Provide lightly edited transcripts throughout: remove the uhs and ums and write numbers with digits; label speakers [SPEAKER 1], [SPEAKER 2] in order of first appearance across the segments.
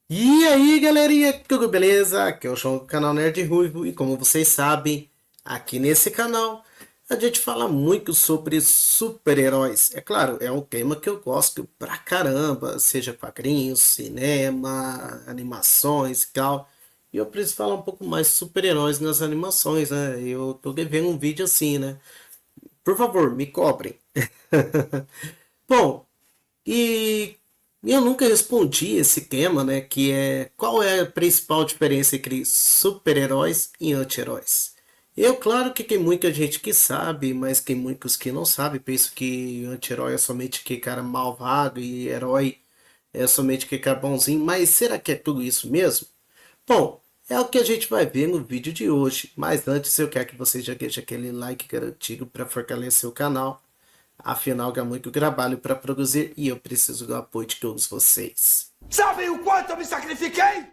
[SPEAKER 1] E aí, galerinha, tudo beleza? Aqui é o João do canal Nerd Ruivo e como vocês sabem, aqui nesse canal a gente fala muito sobre super-heróis. É claro, é um tema que eu gosto pra caramba, seja quadrinhos, cinema, animações e tal. E eu preciso falar um pouco mais de super-heróis nas animações, né? Eu tô devendo um vídeo assim, né? Por favor, me cobrem. Bom, e eu nunca respondi esse tema, né? Que é qual é a principal diferença entre super-heróis e anti-heróis? Eu, claro que tem muita gente que sabe, mas tem muitos que não sabem. Penso que anti-herói é somente que cara malvado e herói é somente que cara bonzinho. Mas será que é tudo isso mesmo? Bom, é o que a gente vai ver no vídeo de hoje. Mas antes eu quero que você já deixe aquele like garantido para fortalecer o canal. Afinal, há muito trabalho para produzir e eu preciso do apoio de todos vocês.
[SPEAKER 2] Sabem o quanto eu me sacrifiquei?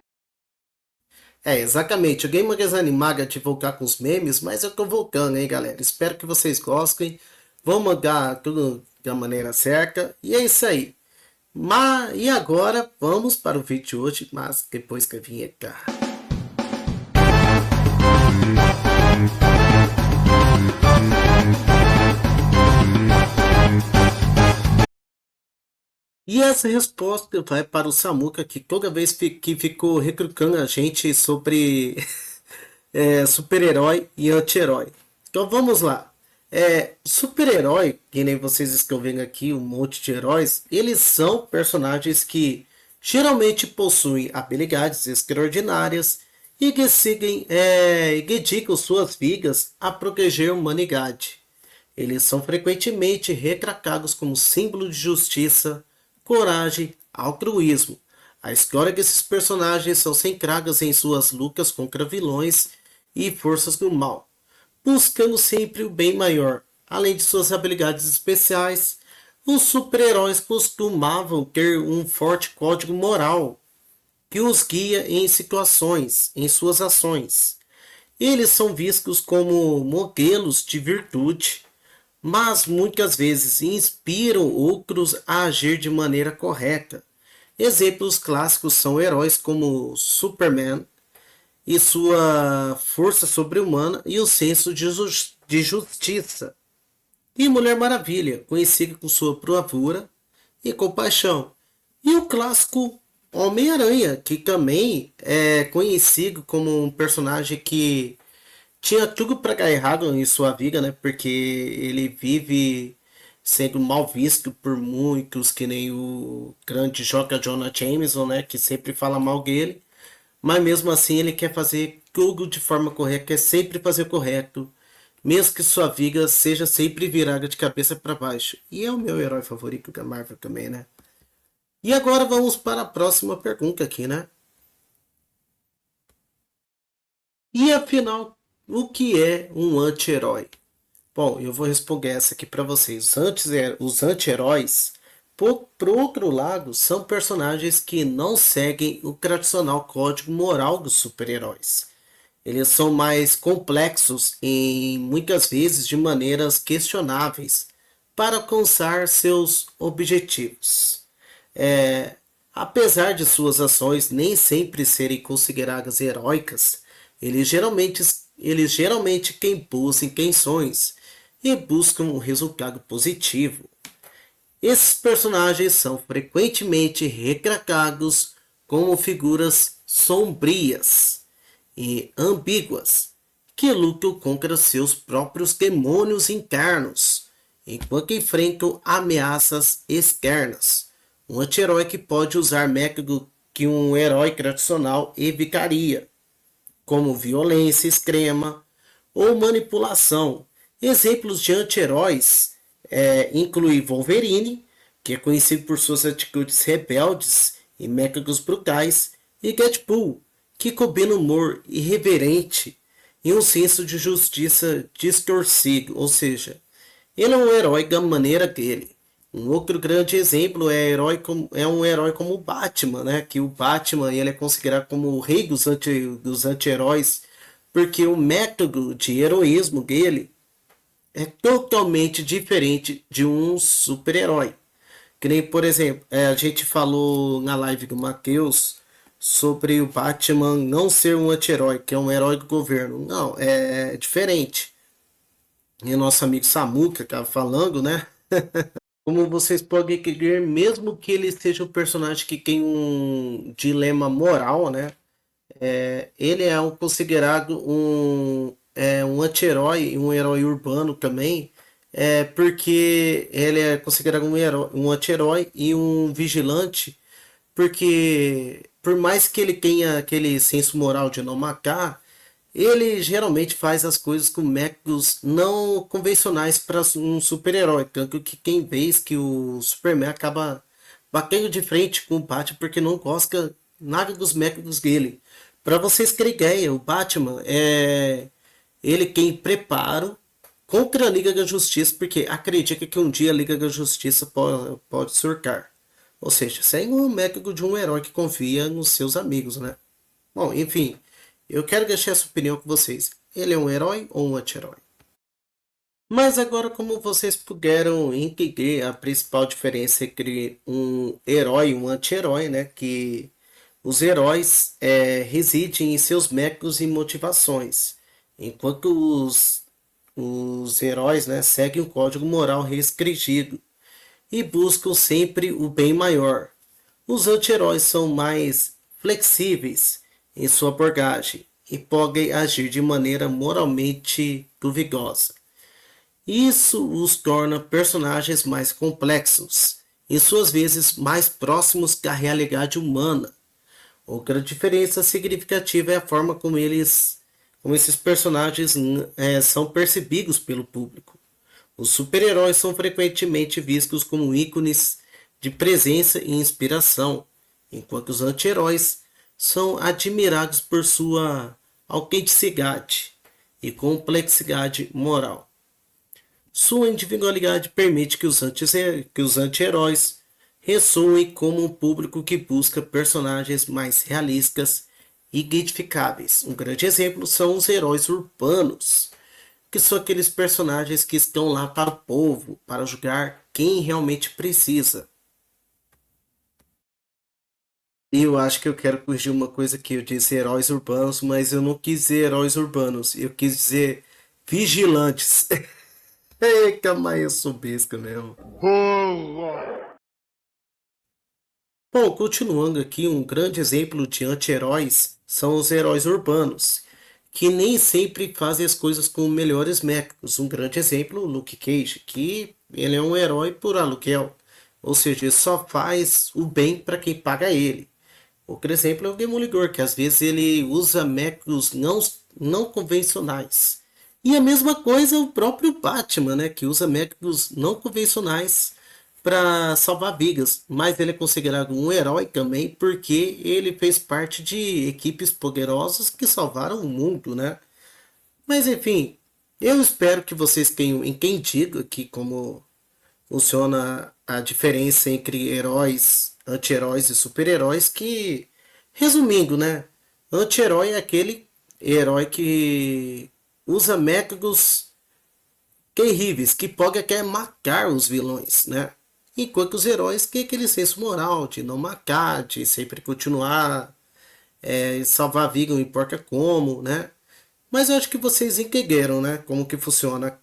[SPEAKER 1] É, exatamente. O Game mais animado de voltar com os memes, mas eu tô voltando, hein, galera. Espero que vocês gostem. Vamos mandar tudo da maneira certa. E é isso aí. E agora, vamos para o vídeo de hoje, mas depois que a vinheta. E essa resposta vai para o Samuca, que toda vez que ficou recrutando a gente sobre super-herói e anti-herói. Então vamos lá. Super-herói, que nem vocês estão vendo aqui, um monte de heróis, eles são personagens que geralmente possuem habilidades extraordinárias e que seguem e dedicam suas vidas a proteger a humanidade. Eles são frequentemente retratados como símbolo de justiça, coragem, altruísmo. A história desses personagens são centradas em suas lutas contra vilões e forças do mal, buscando sempre o bem maior. Além de suas habilidades especiais, os super-heróis costumavam ter um forte código moral que os guia em situações, em suas ações. Eles são vistos como modelos de virtude, mas muitas vezes inspiram outros a agir de maneira correta. Exemplos clássicos são heróis como Superman e sua força sobre-humana e o senso de justiça, e Mulher Maravilha, conhecida por sua bravura e compaixão, e o clássico Homem-Aranha, que também é conhecido como um personagem que tinha tudo para dar errado em sua vida, né? Porque ele vive sendo mal visto por muitos, que nem o grande Joca Jonah Jameson, né? Que sempre fala mal dele. Mas mesmo assim ele quer fazer tudo de forma correta, quer sempre fazer o correto. Mesmo que sua vida seja sempre virada de cabeça para baixo. E é o meu herói favorito da Marvel também, né? E agora vamos para a próxima pergunta aqui, né? E afinal, o que é um anti-herói? Bom, eu vou responder essa aqui para vocês. Os anti-heróis, por outro lado, são personagens que não seguem o tradicional código moral dos super-heróis. Eles são mais complexos e muitas vezes de maneiras questionáveis para alcançar seus objetivos. É, Apesar de suas ações nem sempre serem consideradas heróicas, eles geralmente, eles geralmente quem buscam intenções e buscam um resultado positivo. Esses personagens são frequentemente retratados como figuras sombrias e ambíguas que lutam contra seus próprios demônios internos, enquanto enfrentam ameaças externas. Um anti-herói que pode usar método que um herói tradicional evitaria, como violência extrema ou manipulação. Exemplos de anti-heróis incluem Wolverine, que é conhecido por suas atitudes rebeldes e métodos brutais, e Deadpool, que combina humor irreverente e um senso de justiça distorcido, ou seja, ele é um herói da maneira dele. Um outro grande exemplo é um herói como o Batman, né? Que o Batman ele é considerado como o rei dos anti-heróis, porque o método de heroísmo dele é totalmente diferente de um super-herói. Que nem, por exemplo, a gente falou na live do Matheus sobre o Batman não ser um anti-herói, que é um herói do governo. Não, é diferente. E o nosso amigo Samuca estava falando, né? Como vocês podem entender, mesmo que ele seja um personagem que tem um dilema moral, né? Ele é considerado um anti-herói e um herói urbano também, porque ele é considerado um anti-herói e um vigilante, porque por mais que ele tenha aquele senso moral de não matar, ele geralmente faz as coisas com métodos não convencionais para um super-herói. Tanto que quem vê que o Superman acaba batendo de frente com o Batman porque não gosta nada dos métodos dele. Para vocês terem ideia, o Batman ele tem preparo contra a Liga da Justiça, porque acredita que um dia a Liga da Justiça pode surtar. Ou seja, sem o método de um herói que confia nos seus amigos, né? Bom, enfim, eu quero deixar essa opinião com vocês. Ele é um herói ou um anti-herói? Mas agora, como vocês puderam entender a principal diferença entre um herói e um anti-herói, né? Que os heróis residem em seus métodos e motivações, enquanto os heróis, né, seguem um código moral restringido e buscam sempre o bem maior. Os anti-heróis são mais flexíveis em sua abordagem e podem agir de maneira moralmente duvidosa. Isso os torna personagens mais complexos e suas vezes mais próximos da realidade humana. Outra diferença significativa é a forma como esses personagens são percebidos pelo público. Os super-heróis são frequentemente vistos como ícones de presença e inspiração, enquanto os anti-heróis são admirados por sua autenticidade e complexidade moral. Sua individualidade permite que os anti-heróis ressoem como um público que busca personagens mais realistas e identificáveis. Um grande exemplo são os heróis urbanos, que são aqueles personagens que estão lá para o povo, para julgar quem realmente precisa. E eu acho que eu quero corrigir uma coisa que eu disse heróis urbanos, mas eu não quis dizer heróis urbanos, eu quis dizer vigilantes. Eita, mas eu sou besca mesmo. Bom, continuando aqui, um grande exemplo de anti-heróis são os heróis urbanos, que nem sempre fazem as coisas com melhores métodos. Um grande exemplo, o Luke Cage, que ele é um herói por aluguel, ou seja, ele só faz o bem para quem paga ele. Outro exemplo é o Demolidor, que às vezes ele usa métodos não convencionais. E a mesma coisa é o próprio Batman, né, que usa métodos não convencionais para salvar vidas, mas ele é considerado um herói também porque ele fez parte de equipes poderosas que salvaram o mundo, né? Mas enfim, eu espero que vocês tenham entendido aqui como funciona a diferença entre heróis, anti-heróis e super-heróis, que, resumindo, né? Anti-herói é aquele herói que usa métodos terríveis, que pode até matar os vilões, né? Enquanto os heróis têm aquele senso moral de não matar, de sempre continuar, salvar a vida, não importa como, né? Mas eu acho que vocês entenderam, né? Como que funciona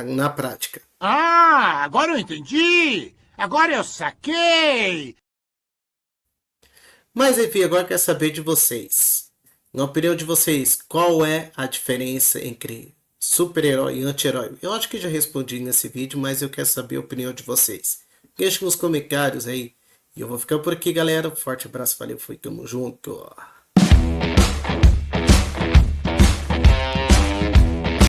[SPEAKER 1] na prática.
[SPEAKER 2] Ah, agora eu entendi! Agora eu saquei!
[SPEAKER 1] Mas enfim, agora eu quero saber de vocês. Na opinião de vocês, qual é a diferença entre super-herói e anti-herói? Eu acho que já respondi nesse vídeo, mas eu quero saber a opinião de vocês. Deixe nos comentários aí. E eu vou ficar por aqui, galera. Forte abraço, valeu, fui, tamo junto.